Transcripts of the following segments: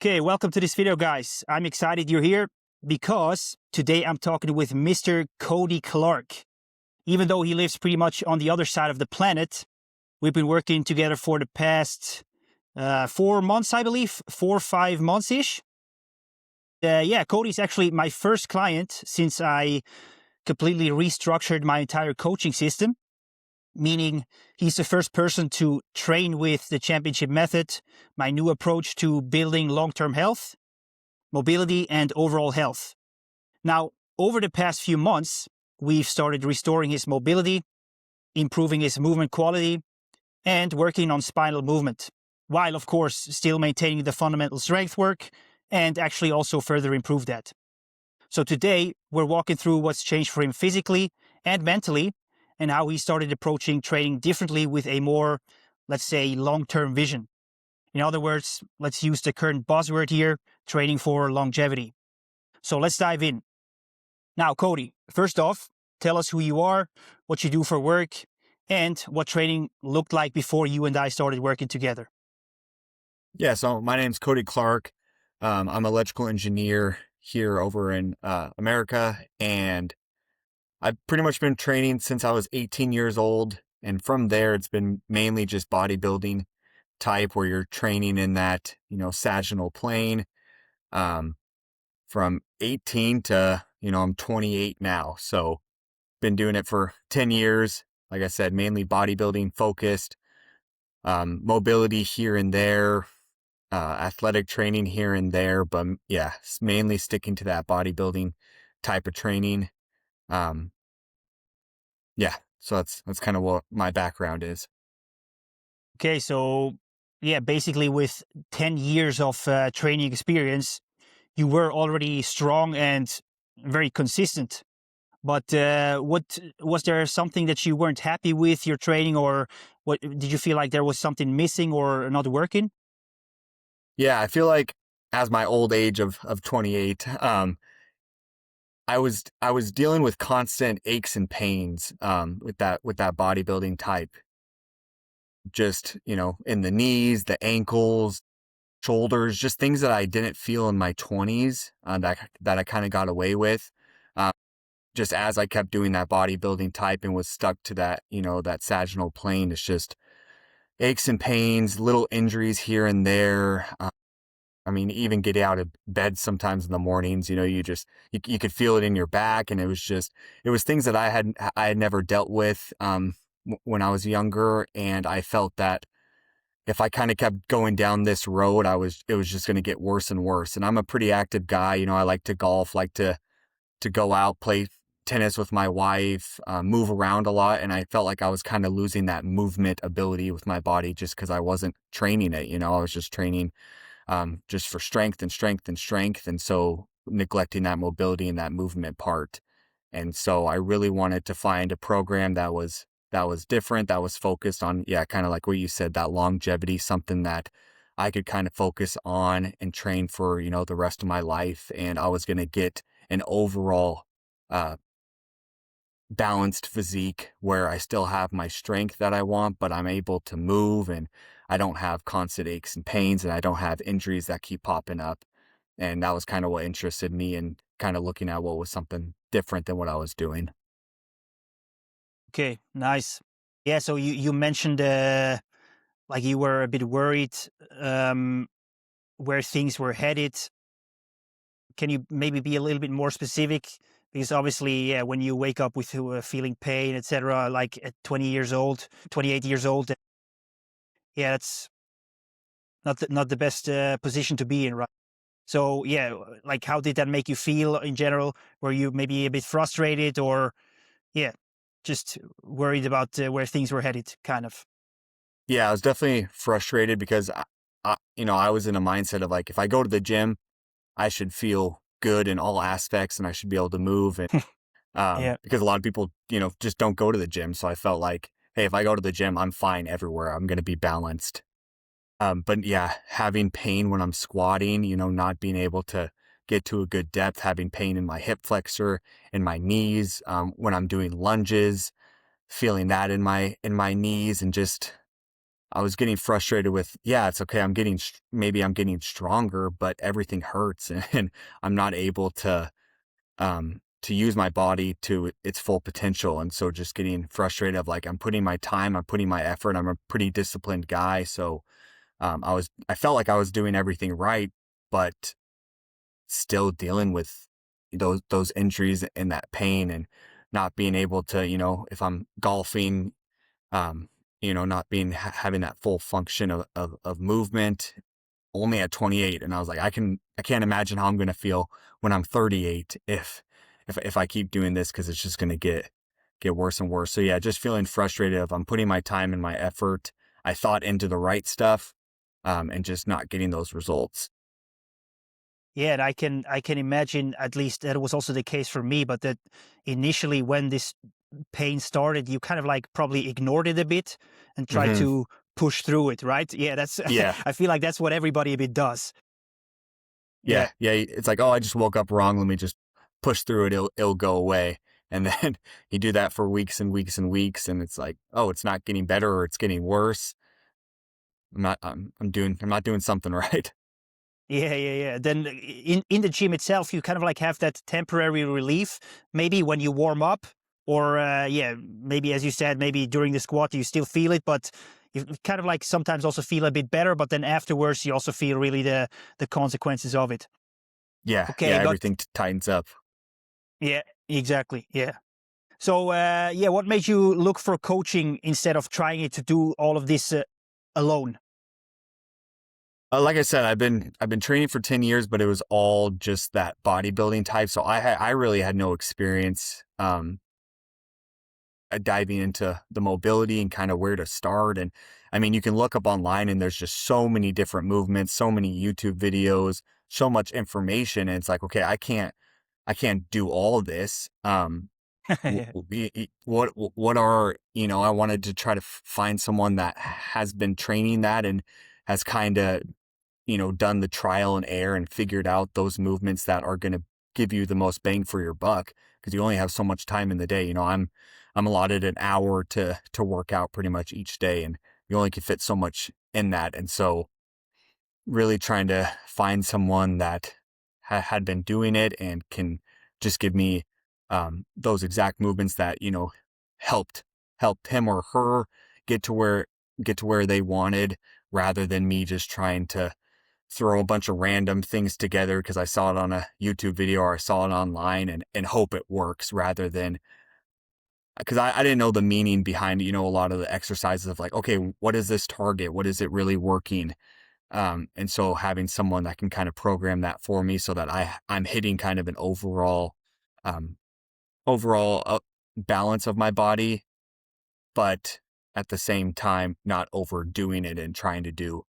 Okay, welcome to this video, guys. I'm excited you're here because today I'm talking with Mr. Cody Clark. Even though he lives pretty much on the other side of the planet, we've been working together for the past 4 months, I believe, 4 or 5 months-ish. Cody's actually my first client since I completely restructured my entire coaching system, meaning he's the first person to train with the championship method, my new approach to building long-term health, mobility, and overall health. Now, over the past few months, we've started restoring his mobility, improving his movement quality, and working on spinal movement, while of course still maintaining the fundamental strength work and actually also further improve that. So today, we're walking through what's changed for him physically and mentally, and how he started approaching training differently with a more, let's say, long-term vision. In other words, let's use the current buzzword here, training for longevity. So let's dive in. Now, Cody, first off, tell us who you are, what you do for work, and what training looked like before you and I started working together. Yeah, so my name's Cody Clark. I'm an electrical engineer here over in America, and I've pretty much been training since I was 18 years old. And from there, it's been mainly just bodybuilding type where you're training in that, sagittal plane. From 18 to, I'm 28 now. So been doing it for 10 years. Like I said, mainly bodybuilding focused, mobility here and there, athletic training here and there, but yeah, it's mainly sticking to that bodybuilding type of training. So that's kind of what my background is. Okay, so basically with 10 years of training experience, you were already strong and very consistent. But what was there something that you weren't happy with your training, or what did you feel like there was something missing or not working? Yeah, I feel like as my old age of 28, I was dealing with constant aches and pains with that bodybuilding type. Just, in the knees, the ankles, shoulders, just things that I didn't feel in my 20s, that I kind of got away with. Um, just as I kept doing that bodybuilding type and was stuck to that, that sagittal plane, it's just aches and pains, little injuries here and there. Even getting out of bed sometimes in the mornings, you could feel it in your back. And it was things that I had never dealt with, when I was younger. And I felt that if I kind of kept going down this road, it was just going to get worse and worse. And I'm a pretty active guy. I like to golf, like to go out, play tennis with my wife, move around a lot. And I felt like I was kind of losing that movement ability with my body just because I wasn't training it. I was just training just for strength and strength and strength. And so neglecting that mobility and that movement part. And so I really wanted to find a program that was different, that was focused on, kind of like what you said, that longevity, something that I could kind of focus on and train for, the rest of my life. And I was going to get an overall balanced physique where I still have my strength that I want, but I'm able to move and I don't have constant aches and pains and I don't have injuries that keep popping up. And that was kind of what interested me in kind of looking at what was something different than what I was doing. Okay, nice. Yeah, so you mentioned like you were a bit worried um, where things were headed. Can you maybe be a little bit more specific? Because obviously, yeah, when you wake up with feeling pain, etc., like at 20 years old, 28 years old, yeah, that's not the best position to be in, right? So yeah, like how did that make you feel in general? Were you maybe a bit frustrated, or yeah, just worried about where things were headed, kind of? Yeah, I was definitely frustrated because I was in a mindset of like, if I go to the gym, I should feel good in all aspects and I should be able to move. And Yeah. because a lot of people, just don't go to the gym. So I felt like, hey, if I go to the gym, I'm fine everywhere. I'm going to be balanced. But yeah, having pain when I'm squatting, not being able to get to a good depth, having pain in my hip flexor, in my knees, when I'm doing lunges, feeling that in my knees, and just I was getting frustrated with, yeah, it's okay. Maybe I'm getting stronger, but everything hurts and I'm not able to use my body to its full potential. And so just getting frustrated of like, I'm putting my time, I'm putting my effort. I'm a pretty disciplined guy. So, I felt like I was doing everything right, but still dealing with those injuries and that pain and not being able to, if I'm golfing, um, not having that full function of movement only at 28. And I was like, I can't imagine how I'm going to feel when I'm 38 if I keep doing this, because it's just going to get worse and worse. So yeah, just feeling frustrated if I'm putting my time and my effort, I thought, into the right stuff, and just not getting those results. Yeah, and I can imagine at least that was also the case for me, but that initially when this pain started, you kind of like probably ignored it a bit and tried Hmm. to push through it, right? Yeah, that's Yeah. I feel like that's what everybody a bit does. Yeah. Yeah. Yeah. It's like, oh, I just woke up wrong. Let me just push through it. It'll go away. And then you do that for weeks and weeks and weeks. And it's like, oh, it's not getting better or it's getting worse. I'm not doing something right. Yeah, yeah, yeah. Then in the gym itself, you kind of like have that temporary relief, maybe when you warm up, or yeah, maybe as you said, maybe during the squat you still feel it, but you kind of like sometimes also feel a bit better. But then afterwards, you also feel really the consequences of it. Yeah. Okay, Yeah. I got Everything tightens up. yeah, exactly, yeah. So yeah, what made you look for coaching instead of trying it to do all of this alone? Like I said, I've been training for 10 years, but it was all just that bodybuilding type. So I really had no experience, diving into the mobility and kind of where to start. And I mean, you can look up online and there's just so many different movements, so many YouTube videos, so much information. And it's like, okay, I can't do all of this. What are, I wanted to try to find someone that has been training that and has kind of, done the trial and error and figured out those movements that are going to give you the most bang for your buck, because you only have so much time in the day. I'm allotted an hour to work out pretty much each day, and you only can fit so much in that. And so really trying to find someone that had been doing it and can just give me, those exact movements that, helped helped him or her get to where they wanted, rather than me just trying to throw a bunch of random things together because I saw it on a YouTube video or I saw it online, and hope it works, rather than, because I didn't know the meaning behind, a lot of the exercises of like, okay, what is this target? What is it really working? And so having someone that can kind of program that for me so that I'm hitting kind of an um, overall balance of my body, but at the same time, not overdoing it and trying to do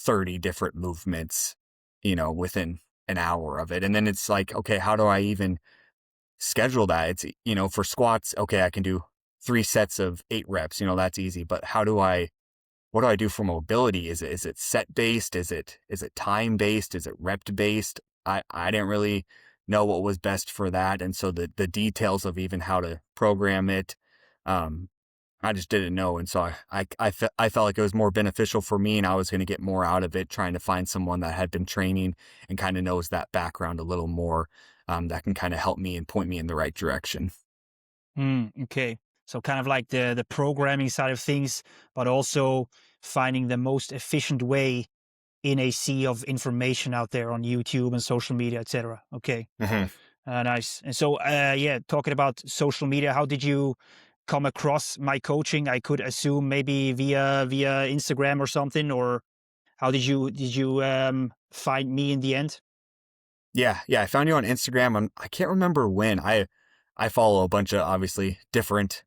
30 different movements, within an hour of it. And then it's like, okay, how do I even schedule that? It's, for squats, okay, I can do 3 sets of 8 reps, that's easy. But what do I do for mobility? Is it set based? Is it time based? Is it rep based? I didn't really know what was best for that. And so the details of even how to program it, um, I just didn't know. And so I felt like it was more beneficial for me and I was going to get more out of it trying to find someone that had been training and kind of knows that background a little more, that can kind of help me and point me in the right direction. Okay. So kind of like the programming side of things, but also finding the most efficient way in a sea of information out there on YouTube and social media, etc. Okay. Hmm. Nice. And so, yeah, talking about social media, how did you come across my coaching? I could assume maybe via Instagram or something, or how did you find me in the end? Yeah. Yeah. I found you on Instagram. I can't remember when. I follow a bunch of obviously different,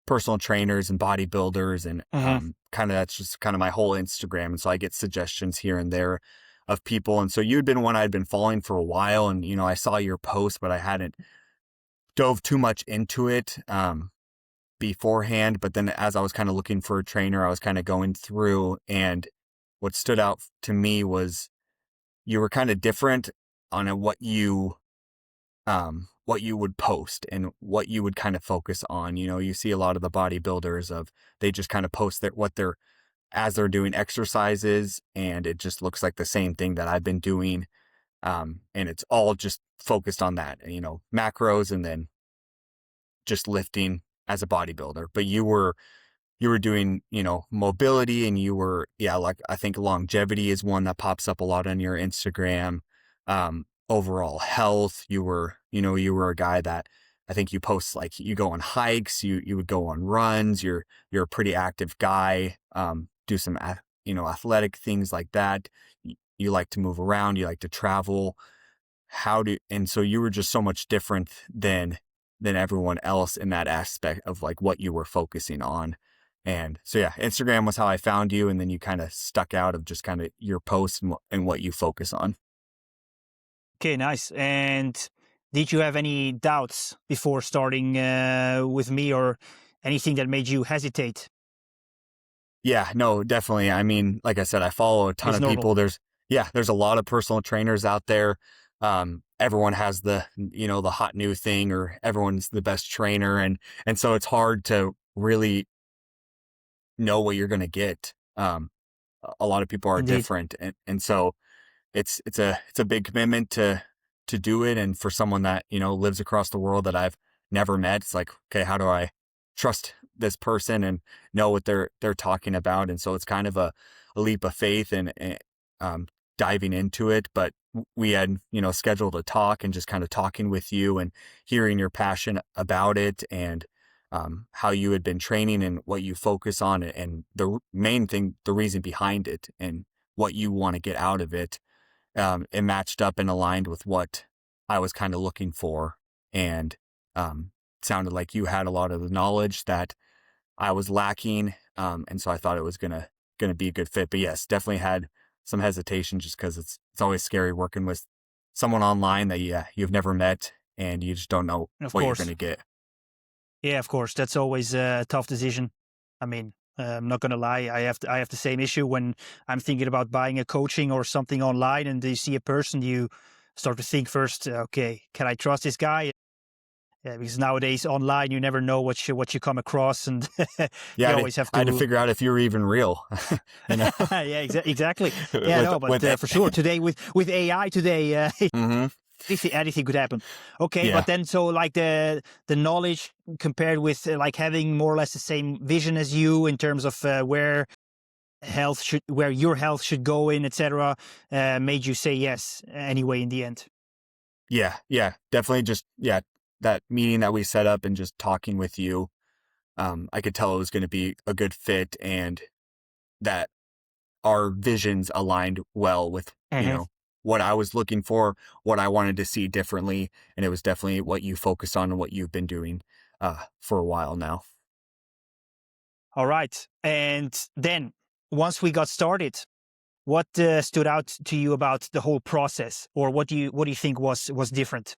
personal trainers and bodybuilders, and Hmm. kind of that's just kind of my whole Instagram. And so I get suggestions here and there of people. And so you'd been one I'd been following for a while, and I saw your post, but I hadn't dove too much into it, beforehand. But then as I was kind of looking for a trainer, I was kind of going through, and what stood out to me was you were kind of different on what you would post and what you would kind of focus on. You see a lot of the bodybuilders of, they just kind of post what they're as they're doing exercises, and it just looks like the same thing that I've been doing. And it's all just focused on that, macros and then just lifting as a bodybuilder. But you were doing, mobility, and you were, yeah, like I think longevity is one that pops up a lot on your Instagram. Overall health, you were a guy that I think you post, like, you go on hikes, you would go on runs, you're a pretty active guy, do some, athletic things like that. You like to move around, you like to travel. And so you were just so much different than everyone else in that aspect of like what you were focusing on. And so, yeah, Instagram was how I found you. And then you kind of stuck out of just kind of your posts and what you focus on. Okay, nice. And did you have any doubts before starting with me, or anything that made you hesitate? Yeah, no, definitely. I mean, like I said, I follow a ton It's of normal people. There's a lot of personal trainers out there. Everyone has the hot new thing, or everyone's the best trainer. And so it's hard to really know what you're going to get. A lot of people are indeed. different. And so it's a big commitment to do it. And for someone that, lives across the world that I've never met, it's like, okay, how do I trust this person and know what they're talking about? And so it's kind of a leap of faith and diving into it. But we had, scheduled a talk, and just kind of talking with you and hearing your passion about it, and how you had been training and what you focus on, and the main thing, the reason behind it, and what you want to get out of it. It matched up and aligned with what I was kind of looking for, and sounded like you had a lot of the knowledge that I was lacking. And so I thought it was gonna be a good fit. But yes, definitely had some hesitation, just because it's always scary working with someone online that you've never met, and you just don't know Of what you're course. gonna get. Yeah, of course. That's always a tough decision. I mean, I'm not gonna lie. I have the same issue when I'm thinking about buying a coaching or something online, and you see a person, you start to think first, okay, can I trust this guy? Yeah, because nowadays online, you never know what you come across, and Yeah, you always have I had to to. figure out if you were even real. you know, Yeah, exactly. Yeah, with no, but with it. for sure, today with AI today, Hmm. anything could happen. Okay, but Yeah. then so like the knowledge compared with like having more or less the same vision as you in terms of where your health should go in, etc. Made you say yes anyway in the end. Yeah, yeah, definitely. Just, yeah, that meeting that we set up and just talking with you, I could tell it was going to be a good fit, and that our visions aligned well with, Hmm. what I was looking for, what I wanted to see differently. And it was definitely what you focused on and what you've been doing, for a while now. All right, and then once we got started, what stood out to you about the whole process, or what do you think was different?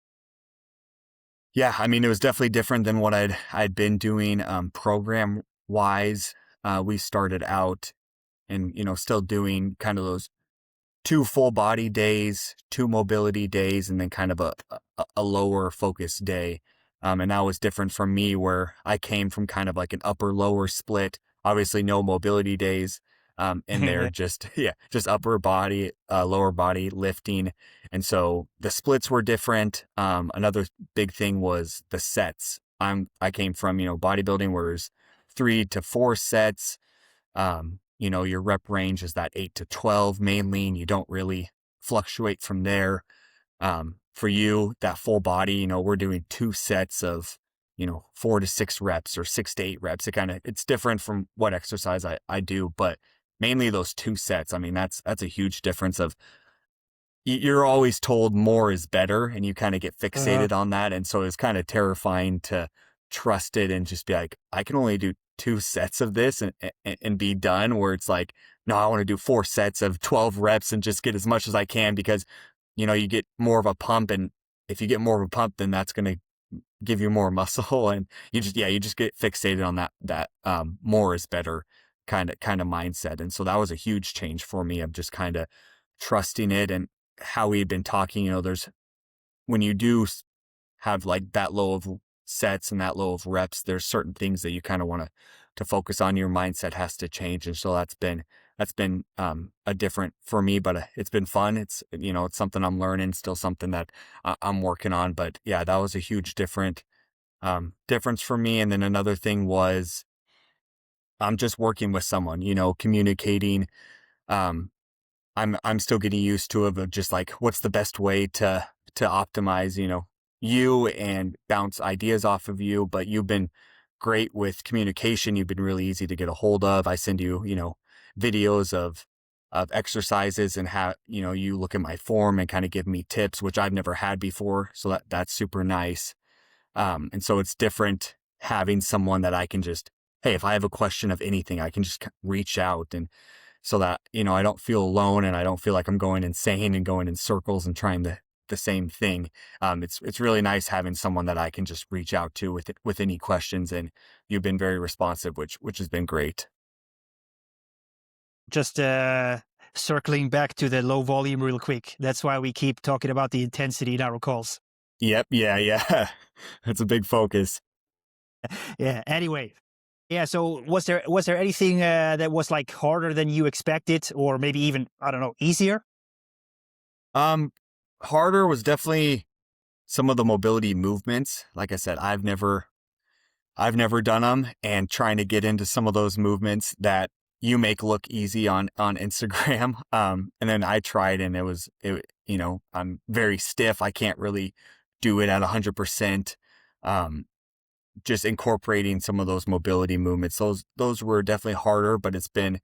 Yeah, I mean, it was definitely different than what I'd been doing, program wise. We started out, and, still doing kind of those 2 full body days, 2 mobility days, and then kind of a lower focus day. And that was different from me, where I came from kind of like an upper lower split. Obviously no mobility days in there, just yeah, just upper body, lower body lifting. And so the splits were different. Another big thing was the sets. I came from, bodybuilding, where there's 3 to 4 sets. Your rep range is that 8 to 12 mainly, and you don't really fluctuate from there. For you, that full body, we're doing 2 sets of, 4 to 6 reps, or 6 to 8 reps. It's different from what exercise I do, but mainly those 2 sets. I mean, that's a huge difference of, you're always told more is better, and you kind of get Uh-huh. fixated on that. And so it's kind of terrifying to trust it and just be like, I can only do 2 sets of this and be done. Where it's like, no, I want to do 4 sets of 12 reps and just get as much as I can, because, you get more of a pump. And if you get more of a pump, then that's going to give you more muscle. And you just get fixated on that more is better kind of mindset. And so that was a huge change for me, of just kind of trusting it. And how we had been talking, there's, when you do have like that low of sets and that low of reps, there's certain things that you kind of want to to focus on, your mindset has to change. And so that's been a different for me, but it's been fun. It's, it's something I'm learning, still something that I'm working on. But yeah, that was a huge difference for me. And then another thing was I'm just working with someone, communicating. Um, I'm still getting used to it, but just like what's the best way to optimize, you and bounce ideas off of you. But you've been great with communication. You've been really easy to get a hold of. I send you, videos of exercises, and how, you look at my form and kind of give me tips, which I've never had before. So that's super nice. And so it's different having someone that I can just, hey, if I have a question of anything, I can just reach out, and so that, I don't feel alone, and I don't feel like I'm going insane and going in circles and trying the same thing. It's really nice having someone that I can just reach out to with any questions, and you've been very responsive, which has been great. Just circling back to the low volume real quick. That's why we keep talking about the intensity in our calls. Yep, yeah. That's a big focus. Yeah. Anyway, yeah. So was there anything that was like harder than you expected, or maybe even, I don't know, easier? Um, Harder was definitely some of the mobility movements. Like I said, I've never done them, and trying to get into some of those movements that you make look easy on Instagram. And then I tried, and I'm very stiff. I can't really do it at 100%. Um, just incorporating some of those mobility movements. Those were definitely harder, but it's been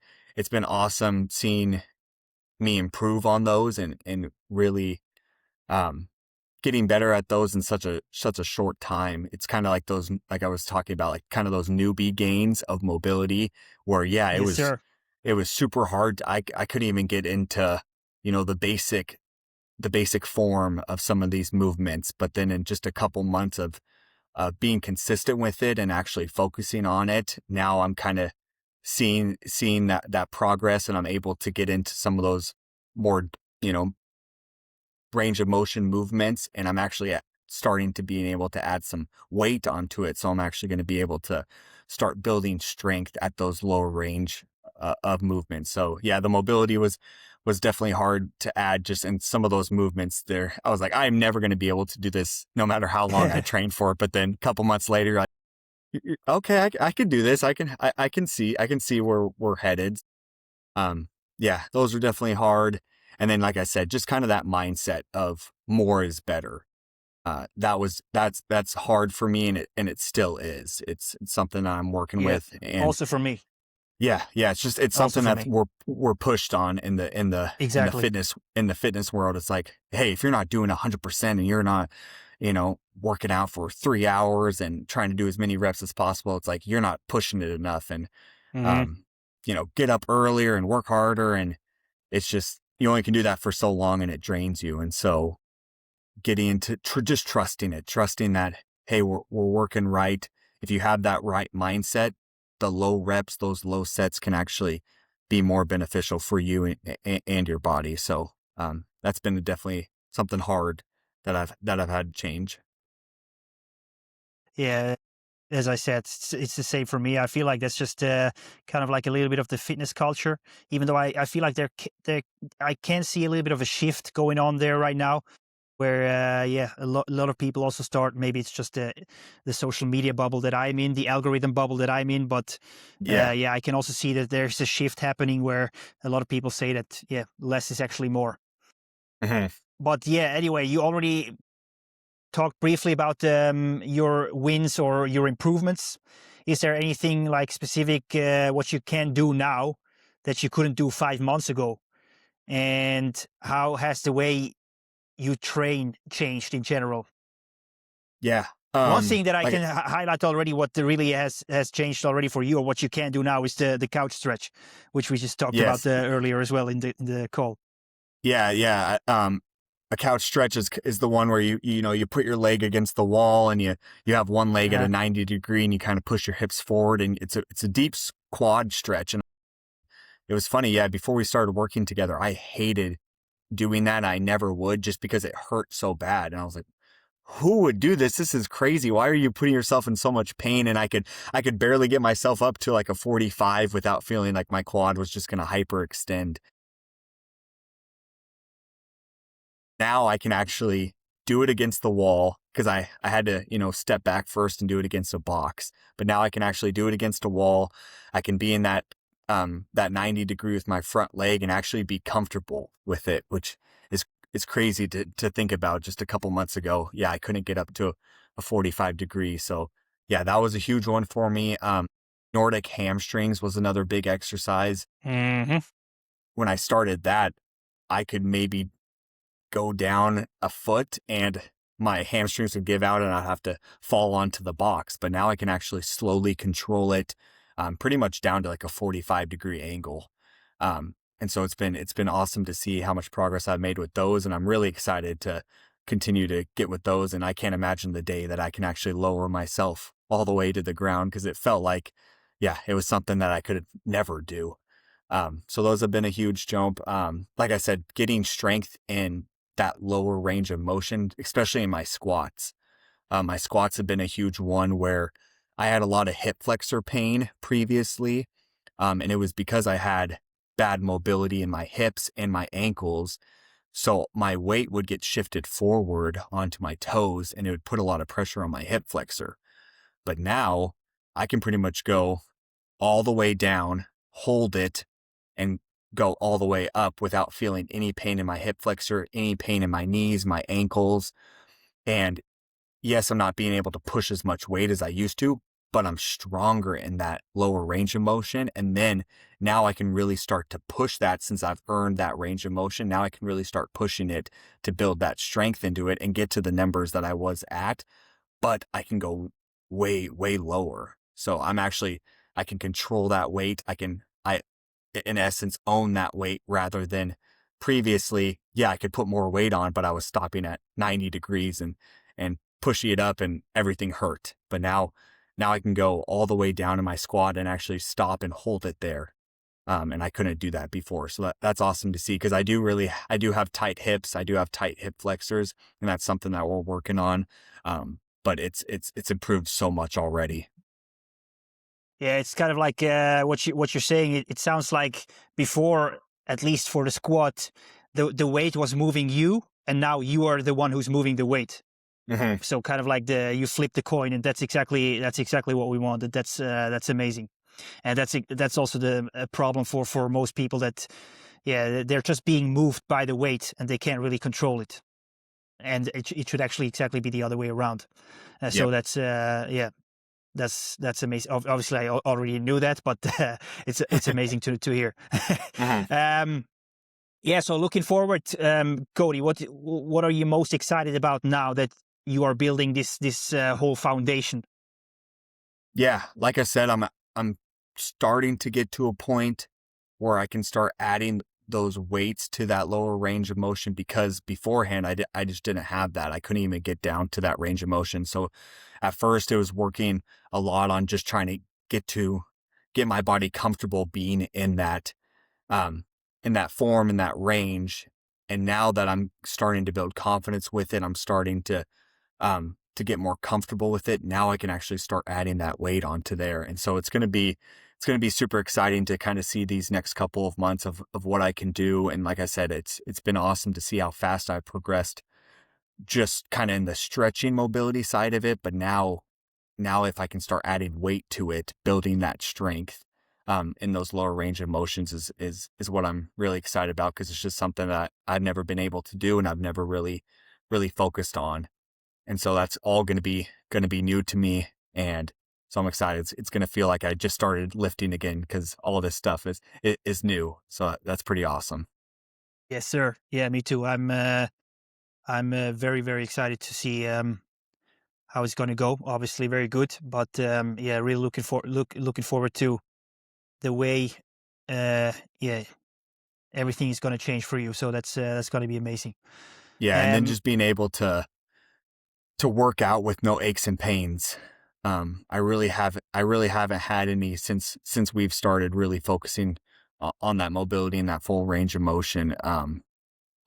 awesome seeing me improve on those, and really, um, getting better at those in such a short time. It's kind of like those, like I was talking about, like kind of those newbie gains of mobility, where yeah, it Yes, was sir. it was super hard. I couldn't even get into, the basic form of some of these movements, but then in just a couple months of being consistent with it and actually focusing on it, now I'm kind of seeing that progress, and I'm able to get into some of those more, you know, range of motion movements, and I'm actually starting to being able to add some weight onto it. So I'm actually going to be able to start building strength at those lower range of movements. So yeah, the mobility was definitely hard to add just in some of those movements there. I was like, I'm never going to be able to do this no matter how long I train for it. But then a couple months later, like, okay, I can do this. I can see where we're headed. Um, yeah, those are definitely hard. And then, like I said, just kind of that mindset of more is better. That's hard for me, and it still is. It's something that I'm working Yeah. with, and Also for me. yeah, it's Also something for that me. we're pushed on in the Exactly. fitness world. It's like, hey, if you're not doing 100% and you're not, working out for 3 hours and trying to do as many reps as possible, it's like you're not pushing it enough. And Hmm. um, get up earlier and work harder, and it's just you only can do that for so long, and it drains you. And so getting into just trusting it, trusting that, hey, we're working right. If you have that right mindset, the low reps, those low sets can actually be more beneficial for you and your body. So that's been definitely something hard that I've had to change. Yeah. As I said, it's the same for me. I feel like that's just kind of like a little bit of the fitness culture. Even though I feel like I can see a little bit of a shift going on there right now, where yeah, a lot of people also start. Maybe it's just the social media bubble that I'm in, the algorithm bubble that I'm in. But Yeah. yeah, I can also see that there's a shift happening where a lot of people say that, yeah, less is actually more. Mhm. But yeah, anyway, you already talked briefly about your wins or your improvements. Is there anything like specific what you can do now that you couldn't do 5 months ago? And how has the way you train changed in general? Yeah. One thing that I Like can highlight already, what really has changed already for you, or what you can do now, is the couch stretch, which we just talked about yes. earlier as well in the call. Yeah. A couch stretch is the one where you put your leg against the wall, and you have one leg at a Uh, 90 degree, and you kind of push your hips forward, and it's a deep quad stretch. And it was funny, yeah, before we started working together, I hated doing that. I never would, just because it hurt so bad. And I was like, who would do this? This is crazy. Why are you putting yourself in so much pain? And I could barely get myself up to like a 45 without feeling like my quad was just going to hyperextend. Now I can actually do it against the wall because I had to, step back first and do it against a box. But now I can actually do it against a wall. I can be in that 90 degree with my front leg and actually be comfortable with it, which is crazy to think about. Just a couple months ago, yeah, I couldn't get up to a 45 degree. So yeah, that was a huge one for me. Nordic hamstrings was another big exercise. Hmm. When I started that, I could maybe go down a foot and my hamstrings would give out and I'd have to fall onto the box. But now I can actually slowly control it, pretty much down to like a 45-degree angle. And so it's been awesome to see how much progress I've made with those. And I'm really excited to continue to get with those. And I can't imagine the day that I can actually lower myself all the way to the ground, because it felt like, yeah, it was something that I could never do. So those have been a huge jump. Like I said, getting strength in that lower range of motion, especially in my squats. My squats have been a huge one where I had a lot of hip flexor pain previously. And it was because I had bad mobility in my hips and my ankles. So my weight would get shifted forward onto my toes and it would put a lot of pressure on my hip flexor. But now I can pretty much go all the way down, hold it, and go all the way up without feeling any pain in my hip flexor, any pain in my knees, my ankles. And yes, I'm not being able to push as much weight as I used to, but I'm stronger in that lower range of motion. And then now I can really start to push that, since I've earned that range of motion. Now I can really start pushing it to build that strength into it and get to the numbers that I was at, but I can go way, way lower. So I can control that weight. I, in essence, own that weight, rather than previously, yeah, I could put more weight on, but I was stopping at 90 degrees and pushing it up and everything hurt. But now I can go all the way down in my squat and actually stop and hold it there. And I couldn't do that before. So that's awesome to see, because I do have tight hips. I do have tight hip flexors, and that's something that we're working on. But it's improved so much already. Yeah, it's kind of like what you're saying. It sounds like before, at least for the squat, the weight was moving you, and now you are the one who's moving the weight. Hmm. So kind of like you flip the coin, and that's exactly what we wanted. That's amazing, and that's also the problem for most people, that yeah, they're just being moved by the weight and they can't really control it. And it should actually exactly be the other way around. So Yep. that's yeah. That's amazing. Obviously, I already knew that, but it's amazing to hear. Hmm. um, yeah. So looking forward, Cody, what are you most excited about now that you are building this whole foundation? Yeah, like I said, I'm starting to get to a point where I can start adding those weights to that lower range of motion, because beforehand I just didn't have that. I couldn't even get down to that range of motion. So at first it was working a lot on just trying to get my body comfortable being um in that form, in that range. And now that I'm starting to build confidence with it, I'm starting to get more comfortable with it. Now I can actually start adding that weight onto there. And so it's going to be super exciting to kind of see these next couple of months of what I can do. And like I said, it's been awesome to see how fast I've progressed, just kind of in the stretching mobility side of it. But now if I can start adding weight to it, building that strength in those lower range of motions is what I'm really excited about, because it's just something that I've never been able to do and I've never really focused on. And so that's all going to be new to me. And so I'm excited. It's going to feel like I just started lifting again, because all of this stuff is new. So that's pretty awesome. Yes, sir. Yeah, me too. I'm very very excited to see how it's going to go. Obviously, very good, but yeah, really looking forward to the way yeah, everything is going to change for you. So that's going to be amazing. Yeah. And then Um, just being able to work out with no aches and pains. I really haven't had any since we've started really focusing on that mobility and that full range of motion.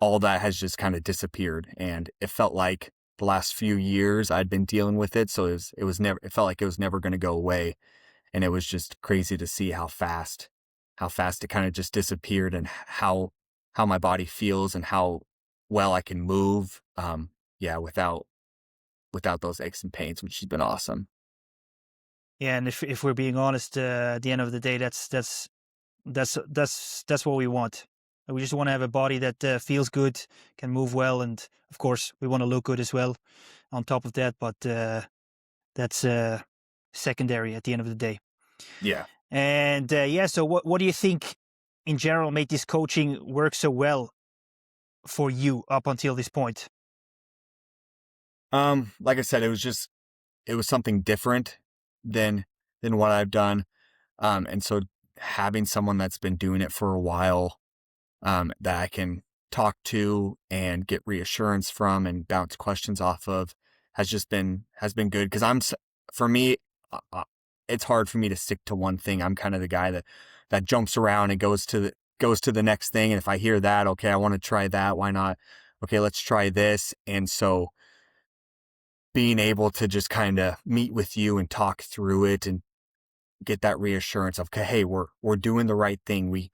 All that has just kind of disappeared, and it felt like the last few years I'd been dealing with it. So it felt like it was never going to go away. And it was just crazy to see how fast it kind of just disappeared, and how my body feels and how well I can move. Yeah, without those aches and pains, which has been awesome. Yeah, and if we're being honest, at the end of the day, that's what we want. We just want to have a body that feels good, can move well, and of course, we want to look good as well. On top of that, but that's secondary at the end of the day. Yeah. And yeah, so what do you think in general made this coaching work so well for you up until this point? Like I said, it was something different than what I've done. And so having someone that's been doing it for a while, that I can talk to and get reassurance from and bounce questions off of has been good. Cause for me, it's hard for me to stick to one thing. I'm kind of the guy that jumps around and goes to the next thing. And if I hear that, okay, I want to try that. Why not? Okay, let's try this. And so being able to just kind of meet with you and talk through it and get that reassurance of, okay, hey, we're doing the right thing.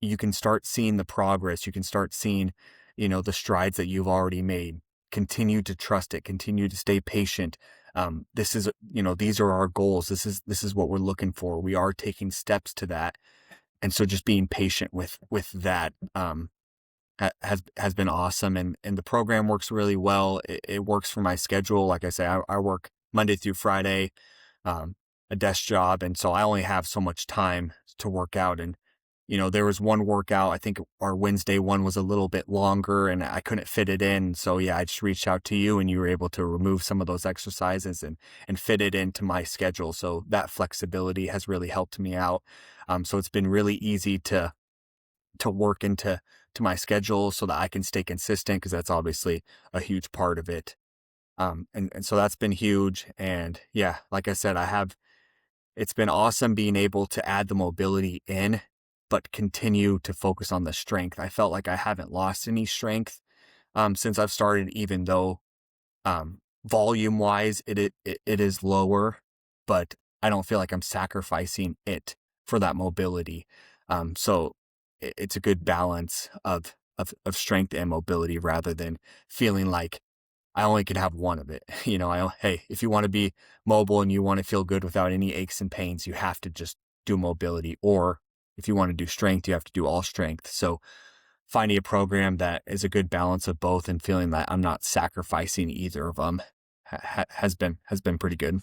You can start seeing the progress. You can start seeing, the strides that you've already made. Continue to trust it. Continue to stay patient. This is, these are our goals. This is what we're looking for. We are taking steps to that. And so just being patient with that, has been awesome. And the program works really well. It works for my schedule. Like I say, I work Monday through Friday, a desk job. And so I only have so much time to work out. And, there was one workout, I think our Wednesday one was a little bit longer and I couldn't fit it in. So yeah, I just reached out to you and you were able to remove some of those exercises and fit it into my schedule. So that flexibility has really helped me out. So it's been really easy to work into my schedule so that I can stay consistent, because that's obviously a huge part of it. And so that's been huge. And yeah, like I said, it's been awesome being able to add the mobility in, but continue to focus on the strength. I felt like I haven't lost any strength, since I've started, even though, volume wise, it is lower, but I don't feel like I'm sacrificing it for that mobility. So it's a good balance of strength and mobility, rather than feeling like I only can have one of it. Hey, if you want to be mobile and you want to feel good without any aches and pains, you have to just do mobility. Or if you want to do strength, you have to do all strength. So finding a program that is a good balance of both and feeling that I'm not sacrificing either of them has been pretty good.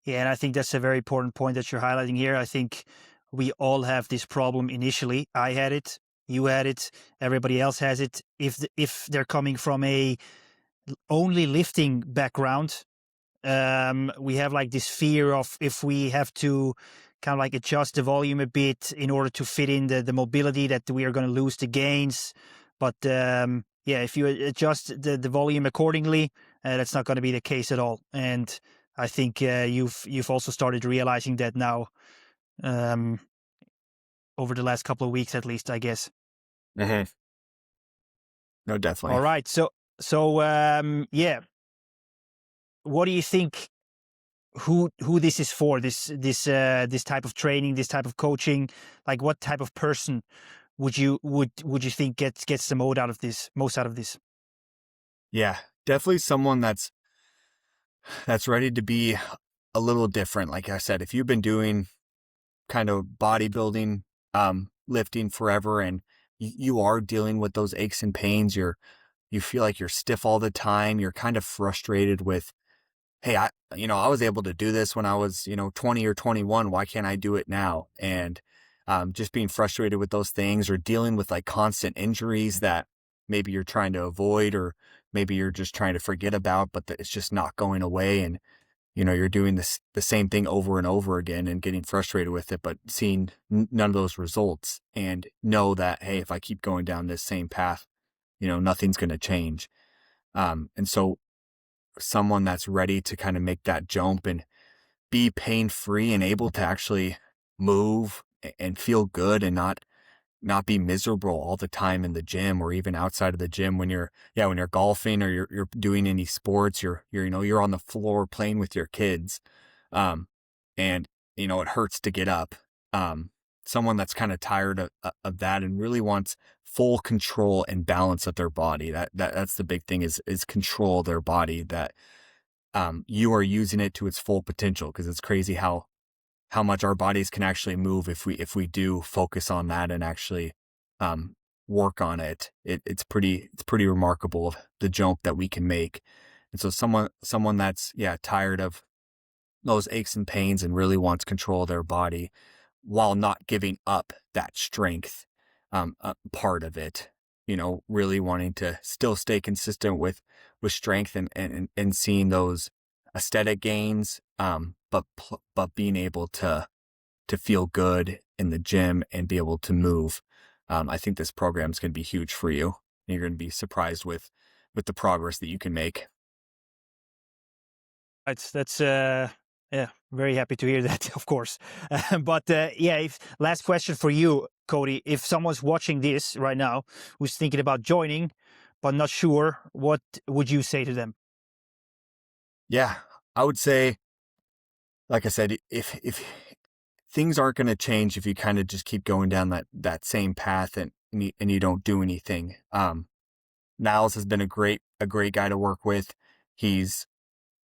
Yeah, and I think that's a very important point that you're highlighting here. I think we all have this problem initially. I had it, you had it, everybody else has it. If they're coming from a only lifting background, we have like this fear of if we have to kind of like adjust the volume a bit in order to fit in the mobility, that we are going to lose the gains. But yeah, if you adjust the volume accordingly, that's not going to be the case at all. And I think you've also started realizing that now, um, over the last couple of weeks, at least, I guess. Hmm. No, All definitely. right, yeah, what do you think? Who this is for? This type of training, this type of coaching. Like, what type of person would you think gets the most out of this? Yeah, definitely someone that's ready to be a little different. Like I said, if you've been doing kind of bodybuilding, lifting forever, and you are dealing with those aches and pains, you feel like you're stiff all the time. You're kind of frustrated with, hey, I was able to do this when I was, 20 or 21. Why can't I do it now? And just being frustrated with those things, or dealing with like constant injuries that maybe you're trying to avoid, or maybe you're just trying to forget about, but that it's just not going away. And, you're doing the same thing over and over again and getting frustrated with it, but seeing none of those results, and know that, hey, if I keep going down this same path, nothing's going to change. And so someone that's ready to kind of make that jump and be pain free and able to actually move and feel good, and not be miserable all the time in the gym or even outside of the gym when you're golfing or you're doing any sports, you're on the floor playing with your kids. And it hurts to get up. Someone that's kind of tired of that and really wants full control and balance of their body. That's the big thing is control their body, that you are using it to its full potential, because it's crazy how much our bodies can actually move if we do focus on that and actually work on it. It's pretty remarkable, the jump that we can make. And so someone that's tired of those aches and pains and really wants control of their body while not giving up that strength part of it, really wanting to still stay consistent with strength and seeing those aesthetic gains, but being able to feel good in the gym and be able to move. I think this program is going to be huge for you. And you're going to be surprised with the progress that you can make. That's yeah, very happy to hear that, of course. But last question for you, Cody. If someone's watching this right now who's thinking about joining but not sure, what would you say to them? Yeah, I would say, like I said, if things aren't going to change if you kind of just keep going down that same path and you don't do anything. Niles has been a great guy to work with. He's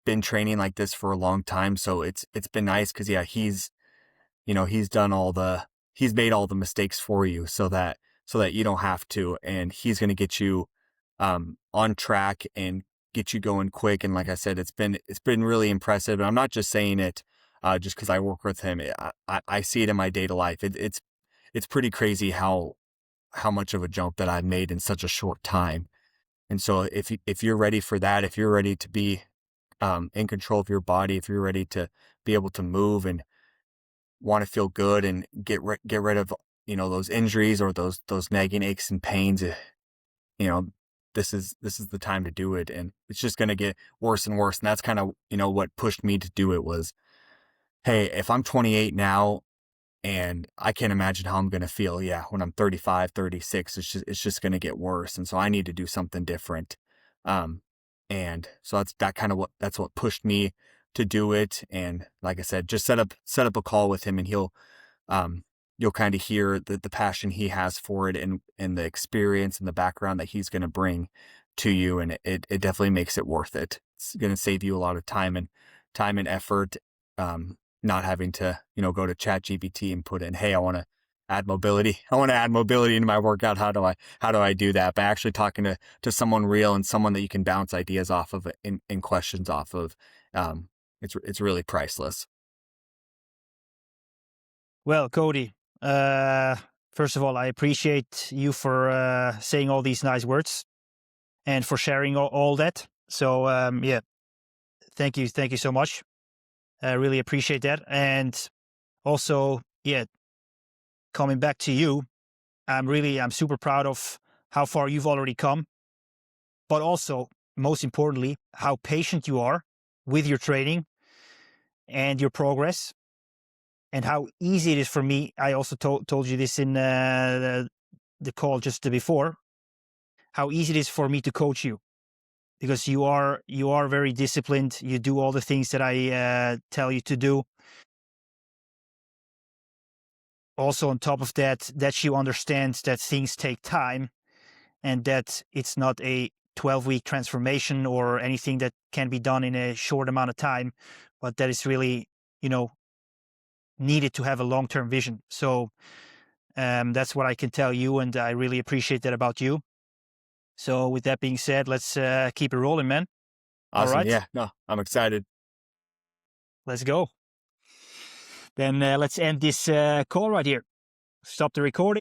been training like this for a long time, so it's been nice because he's he's made all the mistakes for you so that you don't have to, and he's going to get you on track and get you going quick. And like I said, it's been really impressive. And I'm not just saying it just because I work with him. I see it in my day to life. It's pretty crazy how much of a jump that I've made in such a short time. And so if you're ready for that, if you're ready to be in control of your body, if you're ready to be able to move and want to feel good and get rid of those injuries or those nagging aches and pains, this is the time to do it. And it's just going to get worse and worse. And that's kind of what pushed me to do it was, hey, if I'm 28 now and I can't imagine how I'm going to feel, when I'm 35, 36, it's just going to get worse. And so I need to do something different. And so that's what pushed me to do it. And like I said, just set up a call with him, and you'll kind of hear the passion he has for it and the experience and the background that he's going to bring to you. And it definitely makes it worth it. It's going to save you a lot of time and effort. Not having to, go to ChatGPT and put in, hey, I want to add mobility into my workout. How do I do that? By actually talking to someone real and someone that you can bounce ideas off of and questions off of. It's really priceless. Well, Cody, first of all, I appreciate you for saying all these nice words and for sharing all that. So thank you so much. I really appreciate that. And also, coming back to you, I'm super proud of how far you've already come, but also, most importantly, how patient you are with your training and your progress, and how easy it is for me. I also told you this in the call just before, how easy it is for me to coach you, because you are very disciplined. You do all the things that I tell you to do. Also, on top of that you understand that things take time and that it's not a 12-week transformation or anything that can be done in a short amount of time, but that is really, needed to have a long-term vision. So that's what I can tell you, and I really appreciate that about you. So with that being said, let's keep it rolling, man. Awesome. All right. Yeah, no, I'm excited. Let's go. Then let's end this call right here. Stop the recording.